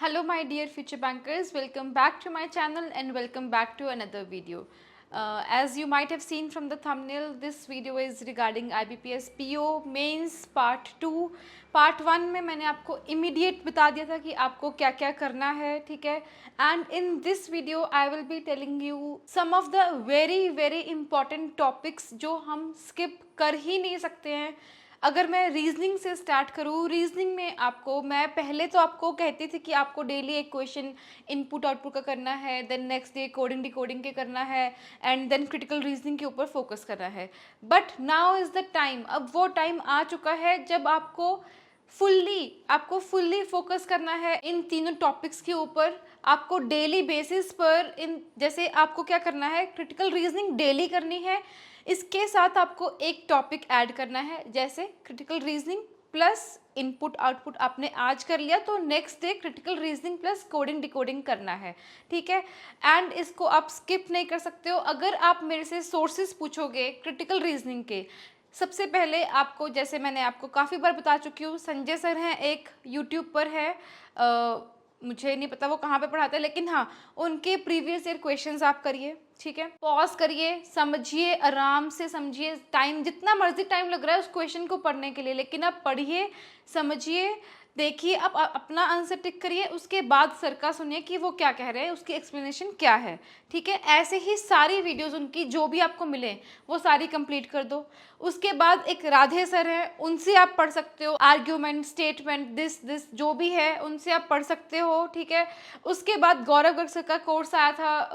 Hello my dear future bankers, welcome back to my channel and welcome back to another video. As you might have seen from the thumbnail, this video is regarding IBPS PO Mains Part 2. Part 1 में मैंने आपको immediate बता दिया था कि आपको क्या क्या करना है, ठीक है. And in this video I will be telling you some of the very important topics जो हम skip कर ही नहीं सकते हैं. अगर मैं रीजनिंग से स्टार्ट करूँ, रीजनिंग में आपको मैं पहले तो आपको कहती थी कि आपको डेली एक क्वेश्चन इनपुट आउटपुट का करना है, then next day coding decoding के करना है एंड देन क्रिटिकल रीजनिंग के ऊपर फोकस करना है. But now is the time, अब वो टाइम आ चुका है जब आपको फुल्ली फोकस करना है इन तीनों टॉपिक्स के ऊपर. आपको डेली बेसिस पर जैसे आपको क्या करना है, क्रिटिकल रीजनिंग डेली करनी है. इसके साथ आपको एक टॉपिक ऐड करना है, जैसे critical reasoning plus input output आपने आज कर लिया तो next day critical reasoning plus coding decoding करना है, ठीक है. एंड इसको आप स्किप नहीं कर सकते हो. अगर आप मेरे से सोर्सेज पूछोगे क्रिटिकल रीजनिंग के, सबसे पहले आपको, जैसे मैंने आपको काफ़ी बार बता चुकी हूँ, संजय सर हैं, एक यूट्यूब पर है, मुझे नहीं पता वो कहाँ पे पढ़ाते हैं, लेकिन हाँ उनके प्रीवियस ईयर क्वेश्चंस आप करिए, ठीक है. पॉज करिए, समझिए, आराम से समझिए. टाइम जितना मर्जी टाइम लग रहा है उस क्वेश्चन को पढ़ने के लिए, लेकिन आप पढ़िए, समझिए, देखिए, आप अपना आंसर टिक करिए. उसके बाद सर का सुनिए कि वो क्या कह रहे हैं, उसकी एक्सप्लेनेशन क्या है, ठीक है. ऐसे ही सारी वीडियोस उनकी जो भी आपको मिले वो सारी कंप्लीट कर दो. उसके बाद एक राधे सर हैं, उनसे आप पढ़ सकते हो. आर्ग्यूमेंट, स्टेटमेंट, दिस जो भी है उनसे आप पढ़ सकते हो, ठीक है. उसके बाद गौरव गर्ग सर का कोर्स आया था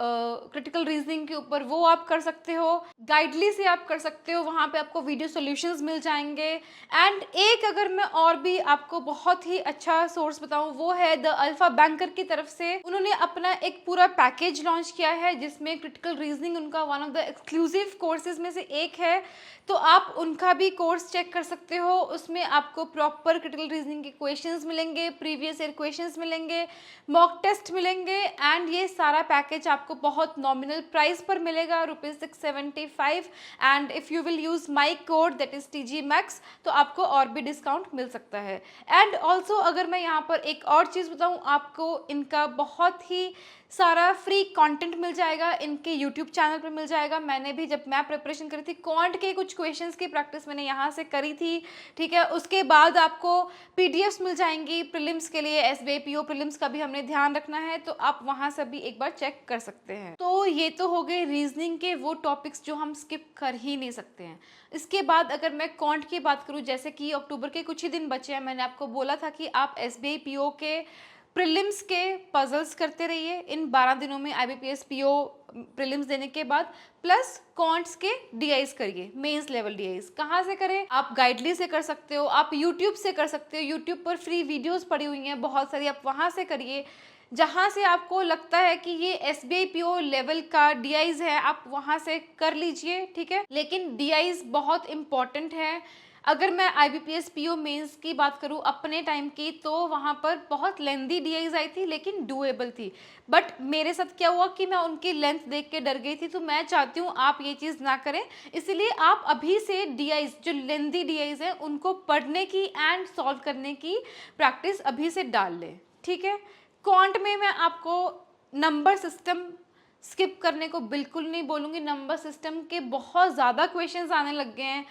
क्रिटिकल रीजनिंग के ऊपर, वो आप कर सकते हो. गाइडली से आप कर सकते हो, वहाँ पे आपको वीडियो सॉल्यूशंस मिल जाएंगे. एंड एक अगर मैं और भी आपको बहुत ही अच्छा सोर्स बताऊं, वो है द अल्फा बैंकर की तरफ से. उन्होंने अपना एक पूरा पैकेज लॉन्च किया है जिसमें क्रिटिकल रीजनिंग उनका one of the exclusive courses में से एक है. तो आप उनका भी कोर्स चेक कर सकते हो. उसमें आपको प्रॉपर क्रिटिकल रीजनिंग के क्वेश्चंस मिलेंगे, प्रीवियस ईयर क्वेश्चंस मिलेंगे, मॉक टेस्ट मिलेंगे. एंड ये सारा पैकेज आपको बहुत नॉमिनल प्राइस पर मिलेगा, ₹675. And if you will use my code that is TGMAX तो आपको और भी डिस्काउंट मिल सकता है. एंड ऑल्सो अगर मैं यहाँ पर एक और चीज़ बताऊँ, आपको इनका बहुत ही सारा फ्री कंटेंट मिल जाएगा, इनके यूट्यूब चैनल पर मिल जाएगा. मैंने भी जब मैं प्रिपरेशन करी थी क्वांट के कुछ क्वेश्चंस की प्रैक्टिस मैंने यहाँ से करी थी, ठीक है. उसके बाद आपको PDFs मिल जाएंगी प्रीलिम्स के लिए. SBI PO प्रीलिम्स का भी हमने ध्यान रखना है, तो आप वहाँ से भी एक बार चेक कर सकते हैं. तो ये तो हो गए रीजनिंग के वो टॉपिक्स जो हम स्किप कर ही नहीं सकते हैं. इसके बाद अगर मैं क्वांट की बात करूँ, जैसे कि अक्टूबर के कुछ ही दिन बचे हैं, मैंने आपको बोला था कि आप SBI PO के प्रीलिम्स के पजल्स करते रहिए इन 12 दिनों में. IBPS PO प्रीलिम्स देने के बाद प्लस क्वांट्स के DIs करिए, मेंस लेवल DIs. कहाँ से करें? आप गाइडली से कर सकते हो, आप यूट्यूब से कर सकते हो. यूट्यूब पर फ्री वीडियोस पड़ी हुई हैं बहुत सारी, आप वहाँ से करिए. जहाँ से आपको लगता है कि ये SBI PO लेवल का DIs है, आप वहाँ से कर लीजिए, ठीक है. लेकिन DIs बहुत इम्पॉर्टेंट है. अगर मैं IBPS PO मेंस की बात करूं अपने टाइम की, तो वहाँ पर बहुत लेंदी DIs आई थी लेकिन डूएबल थी. बट मेरे साथ क्या हुआ कि मैं उनकी लेंथ देख के डर गई थी. तो मैं चाहती हूँ आप ये चीज़ ना करें, इसलिए आप अभी से DIs जो लेंदी DIs हैं उनको पढ़ने की एंड सॉल्व करने की प्रैक्टिस अभी से डाल लें, ठीक है. क्वांट में मैं आपको नंबर सिस्टम स्किप करने को बिल्कुल नहीं बोलूँगी. नंबर सिस्टम के बहुत ज़्यादा क्वेश्चंस आने लग गए हैं.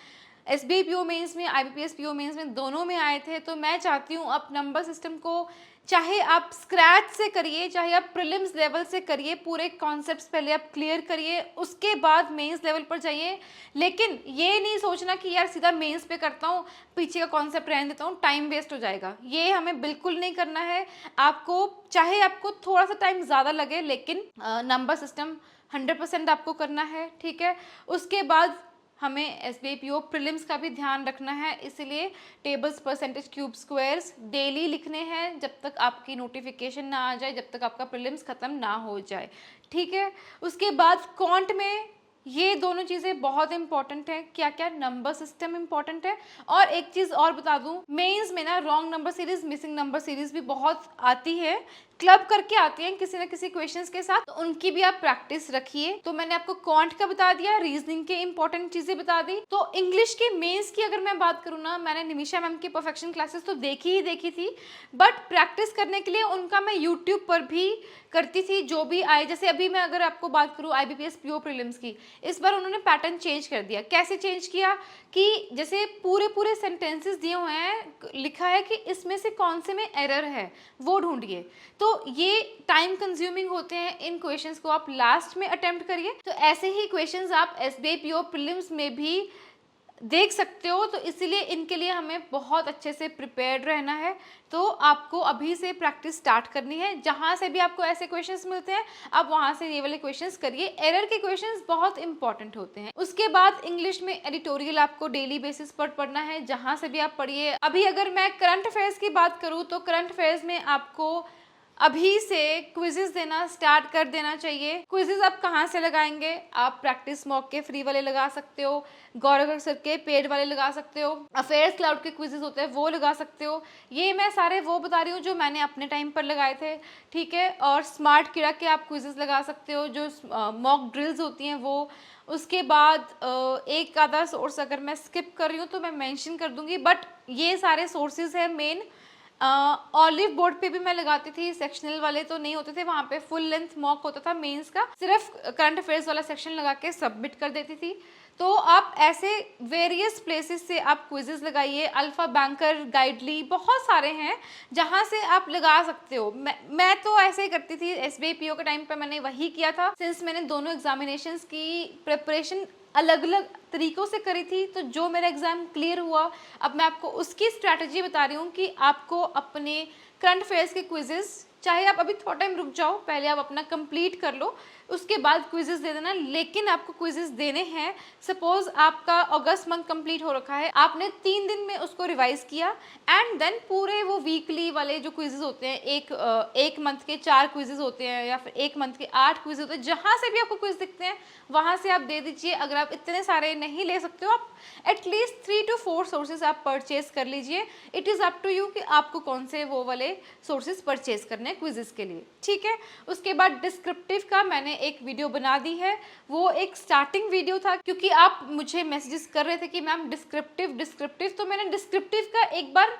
SBI PO मेंस में, IBPS PO मेंस में दोनों में आए थे. तो मैं चाहती हूँ आप नंबर सिस्टम को, चाहे आप स्क्रैच से करिए, चाहे आप प्रीलिम्स लेवल से करिए, पूरे कॉन्सेप्ट्स पहले आप क्लियर करिए, उसके बाद मेंस लेवल पर जाइए. लेकिन ये नहीं सोचना कि यार सीधा मेंस पे करता हूँ, पीछे का कॉन्सेप्ट रहने देता हूँ, टाइम वेस्ट हो जाएगा. ये हमें बिल्कुल नहीं करना है. आपको चाहे आपको थोड़ा सा टाइम ज़्यादा लगे, लेकिन नंबर सिस्टम 100% आपको करना है, ठीक है. उसके बाद हमें SBI PO प्रीलिम्स का भी ध्यान रखना है, इसलिए tables, percentage, cube, squares daily लिखने हैं जब तक आपकी नोटिफिकेशन ना आ जाए, जब तक आपका प्रीलिम्स ख़त्म ना हो जाए, ठीक है. उसके बाद क्वांट में ये दोनों चीज़ें बहुत इंपॉर्टेंट है. क्या क्या? नंबर सिस्टम इंपॉर्टेंट है. और एक चीज़ और बता दूं, मेंस में ना wrong number series, missing number series भी बहुत आती है. क्लब करके आती हैं किसी न किसी क्वेश्चंस के साथ, तो उनकी भी आप प्रैक्टिस रखिए। तो मैंने आपको क्वांट का बता दिया, रीजनिंग के इंपॉर्टेंट चीजें बता दी। तो इंग्लिश के मेंस की अगर मैं बात करूँ ना, मैंने निमिषा मैम की परफेक्शन क्लासेस तो देखी ही देखी थी, बट प्रैक्टिस करने के लिए उनका मैं यूट्यूब पर भी करती थी। जो भी आए, जैसे अभी मैं अगर आपको बात करूँ IBPS PO प्रीलिम्स की, इस बार उन्होंने पैटर्न चेंज कर दिया। कैसे चेंज किया कि जैसे पूरे सेंटेंसेस दिए हुए हैं, लिखा है कि इसमें से कौन से में एरर है वो ढूंढिए। तो ये टाइम कंज्यूमिंग होते हैं, इन क्वेश्चंस को आप लास्ट में अटेम्प्ट करिए। तो ऐसे ही क्वेश्चंस आप SBI PO प्रीलिम्स में भी देख सकते हो। तो इसीलिए इनके लिए हमें बहुत अच्छे से प्रिपेयर्ड रहना है। तो आपको अभी से प्रैक्टिस स्टार्ट करनी है। जहां से भी आपको ऐसे क्वेश्चंस मिलते हैं, आप वहां से ये वाले क्वेश्चंस करिए। एरर के क्वेश्चंस बहुत इंपॉर्टेंट होते हैं। उसके बाद इंग्लिश में एडिटोरियल आपको डेली बेसिस पर पढ़ना है, जहां से भी आप पढ़िए। अभी अगर मैं करंट अफेयर्स की बात करूँ, तो करंट अफेयर्स में आपको अभी से क्विजेस देना स्टार्ट कर देना चाहिए। क्विजेस आप कहाँ से लगाएंगे? आप प्रैक्टिस मॉक के फ्री वाले लगा सकते हो, गौरव सर के पेड वाले लगा सकते हो, अफेयर्स क्लाउड के क्विजेस होते हैं वो लगा सकते हो। ये मैं सारे वो बता रही हूँ जो मैंने अपने टाइम पर लगाए थे, ठीक है। और स्मार्ट कीड़ा के आप क्विजेस लगा सकते हो, जो मॉक ड्रिल्स होती हैं वो। उसके बाद एक आधा सोर्स अगर मैं स्किप कर रही हूँ तो मैं मेंशन कर दूंगी, बट ये सारे सोर्सेज है मेन। ऑलिव बोर्ड पे भी मैं लगाती थी, सेक्शनल वाले तो नहीं होते थे, वहाँ पे फुल लेंथ मॉक होता था मेंस का, सिर्फ करंट अफेयर्स वाला सेक्शन लगा के सबमिट कर देती थी। तो आप ऐसे वेरियस प्लेसेस से आप क्विजेस लगाइए। अल्फा बैंकर, गाइडली, बहुत सारे हैं जहाँ से आप लगा सकते हो। मैं तो ऐसे ही करती थी। SBI PO के टाइम पे मैंने वही किया था, सिंस मैंने दोनों एग्जामिनेशंस की प्रिपरेशन अलग अलग तरीकों से करी थी, तो जो मेरा एग्जाम क्लियर हुआ, अब मैं आपको उसकी स्ट्रैटेजी बता रही हूँ कि आपको अपने करंट अफेयर्स के क्विजेस, चाहे आप अभी थोड़ा टाइम रुक जाओ, पहले आप अपना कंप्लीट कर लो, उसके बाद क्विजेस दे देना। लेकिन आपको क्विजेस देने हैं। सपोज आपका अगस्त मंथ कंप्लीट हो रखा है, आपने 3 दिन में उसको रिवाइज किया, एंड देन पूरे वो वीकली वाले जो क्विजेस होते हैं, एक मंथ के 4 क्विजेस होते हैं, या फिर एक मंथ के 8 क्विजेस होते हैं, जहाँ से भी आपको क्विज दिखते हैं वहाँ से आप दे दीजिए। अगर आप इतने सारे नहीं ले सकते हो, आप एटलीस्ट 3 to 4 सोर्सेज आप परचेज कर लीजिए। It is up to you कि आपको कौन से वो वाले सोर्सेज परचेज करने हैं क्विजेस के लिए, ठीक है। उसके बाद डिस्क्रिप्टिव का मैंने एक वीडियो बना दी है। वो एक स्टार्टिंग वीडियो था, क्योंकि आप मुझे मैसेजेस कर रहे थे कि मैम डिस्क्रिप्टिव, तो मैंने डिस्क्रिप्टिव का एक बार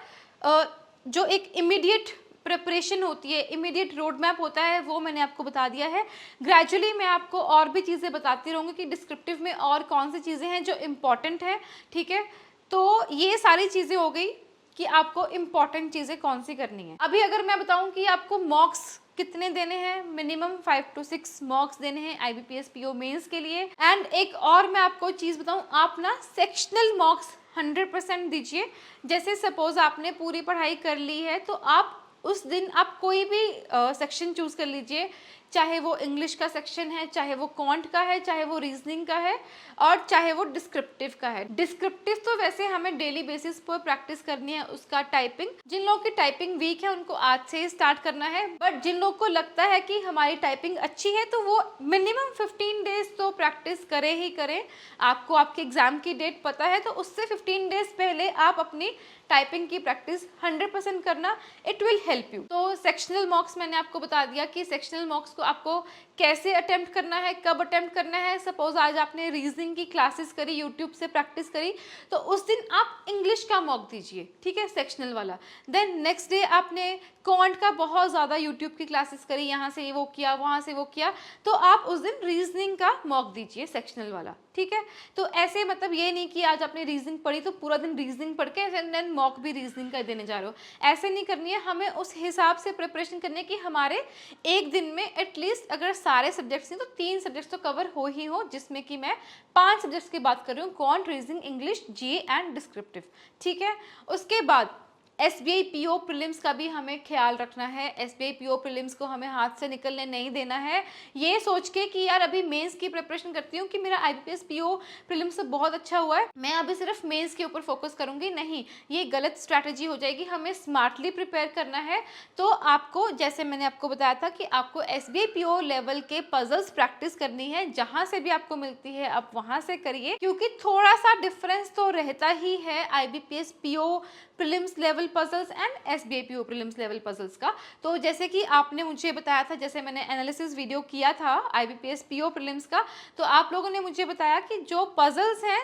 जो एक इमीडिएट प्रिपरेशन होती है, इमीडिएट रोड मैप होता है, वो मैंने आपको बता दिया है। ग्रेजुअली मैं आपको और भी चीज़ें बताती रहूँगी कि डिस्क्रिप्टिव में और कौन सी चीज़ें हैं जो इम्पॉर्टेंट है, ठीक है। तो ये सारी चीज़ें हो गई कि आपको इम्पॉर्टेंट चीज़ें कौन सी करनी है। अभी अगर मैं बताऊँ कि आपको मॉक्स कितने देने हैं, मिनिमम 5 to 6 मॉक्स देने हैं IBPS PO मेंस के लिए। एंड एक और मैं आपको चीज़ बताऊँ, आप ना सेक्शनल मॉक्स 100% दीजिए। जैसे सपोज आपने पूरी पढ़ाई कर ली है, तो आप उस दिन आप कोई भी सेक्शन चूज कर लीजिए, चाहे वो इंग्लिश का सेक्शन है, चाहे वो क्वांट का है, चाहे वो रीजनिंग का है, और चाहे वो डिस्क्रिप्टिव का है। डिस्क्रिप्टिव तो वैसे हमें डेली बेसिस पर प्रैक्टिस करनी है उसका टाइपिंग। जिन लोगों की टाइपिंग वीक है उनको आज से ही स्टार्ट करना है, बट जिन लोगों को लगता है कि हमारी टाइपिंग अच्छी है तो वो मिनिमम 15 डेज तो प्रैक्टिस करें ही करें। आपको आपके एग्जाम की डेट पता है, तो उससे 15 डेज पहले आप अपनी टाइपिंग की प्रैक्टिस 100% करना, इट विल हेल्प यू। तो सेक्शनल मॉक्स मैंने आपको बता दिया कि सेक्शनल मॉक्स को आपको कैसे अटेम्प्ट करना है, कब अटेम्प्ट करना है। सपोज आज आपने रीजनिंग की क्लासेस करी, यूट्यूब से प्रैक्टिस करी, तो उस दिन आप इंग्लिश का मॉक दीजिए, ठीक है, सेक्शनल वाला। देन नेक्स्ट डे आपने क्वांट का बहुत ज़्यादा यूट्यूब की क्लासेस करी, यहाँ से वो किया, वहाँ से वो किया, तो आप उस दिन रीजनिंग का मॉक दीजिए, सेक्शनल वाला, ठीक है। तो ऐसे मतलब ये नहीं कि आज आपने रीजनिंग पढ़ी तो पूरा दिन रीजनिंग पढ़ के देन मॉक भी रीजनिंग का देने जा रहे हो, ऐसे नहीं करनी है। हमें उस हिसाब से प्रिपरेशन करनी है कि हमारे एक दिन में एटलीस्ट अगर सारे सब्जेक्ट्स नहीं तो 3 सब्जेक्ट्स तो कवर हो ही हो, जिसमें कि मैं 5 सब्जेक्ट्स की बात कर रही हूँ, quant, reasoning, English, GA and descriptive, ठीक है। उसके बाद SBI PO प्रीलिम्स का भी हमें ख्याल रखना है। SBI PO प्रीलिम्स को हमें हाथ से निकलने नहीं देना है, ये सोच के कि यार अभी मेंस की प्रिपरेशन करती हूँ कि मेरा IBPS PO प्रीलिम्स से बहुत अच्छा हुआ है, मैं अभी सिर्फ मेंस के ऊपर फोकस करूंगी। नहीं, ये गलत स्ट्रैटेजी हो जाएगी। हमें स्मार्टली प्रिपेयर करना है। तो आपको, जैसे मैंने आपको बताया था कि आपको SBI PO लेवल के पजल्स प्रैक्टिस करनी है, जहाँ से भी आपको मिलती है आप वहाँ से करिए, क्योंकि थोड़ा सा डिफरेंस तो रहता ही है IBPS PO prelims level puzzles and SBI PO prelims level puzzles का। तो जैसे कि आपने मुझे बताया था, जैसे मैंने एनालिसिस वीडियो किया था आईबीपीएस पीओ प्रीलिम्स का, तो आप लोगों ने मुझे बताया कि जो पजल्स हैं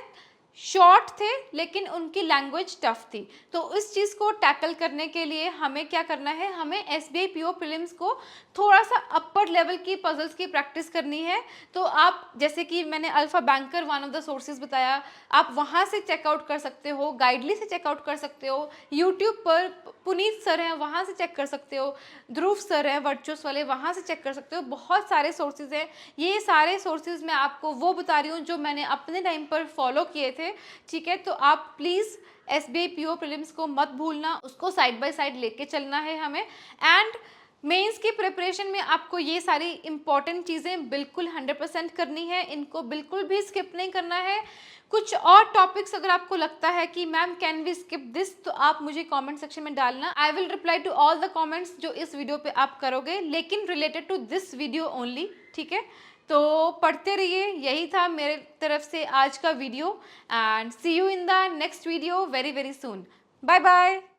शॉर्ट थे लेकिन उनकी लैंग्वेज टफ थी। तो इस चीज़ को टैकल करने के लिए हमें क्या करना है, हमें एसबीआई पीओ प्रीलिम्स को थोड़ा सा अपर लेवल की पजल्स की प्रैक्टिस करनी है। तो आप जैसे कि मैंने alpha banker one of the sources बताया, आप वहाँ से चेकआउट कर सकते हो, गाइडली से चेकआउट कर सकते हो, यूट्यूब पर पुनीत सर हैं वहाँ से चेक कर सकते हो, ध्रुव सर हैं वर्चुअस वाले वहाँ से चेक कर सकते हो। बहुत सारे सोर्सेज हैं, ये सारे सोर्सेज मैं आपको वो बता रही हूँ जो मैंने अपने टाइम पर फॉलो किए थे। ठीक है, तो आप प्लीज़ एसबीआई पीओ प्रीलिम्स को मत भूलना, उसको साइड बाय साइड लेके चलना है हमें। एंड मेंस की प्रिपरेशन में आपको ये सारी इंपॉर्टेंट चीज़ें बिल्कुल 100% करनी है, इनको बिल्कुल भी स्किप नहीं करना है। कुछ और टॉपिक्स अगर आपको लगता है कि ma'am can we skip this, तो आप मुझे कमेंट सेक्शन में डालना। I will reply to all the comments जो इस वीडियो पे आप करोगे, लेकिन related to this video only. ठीक है, तो पढ़ते रहिए। यही था मेरे तरफ से आज का video, and see you in the next video very very soon. Bye bye.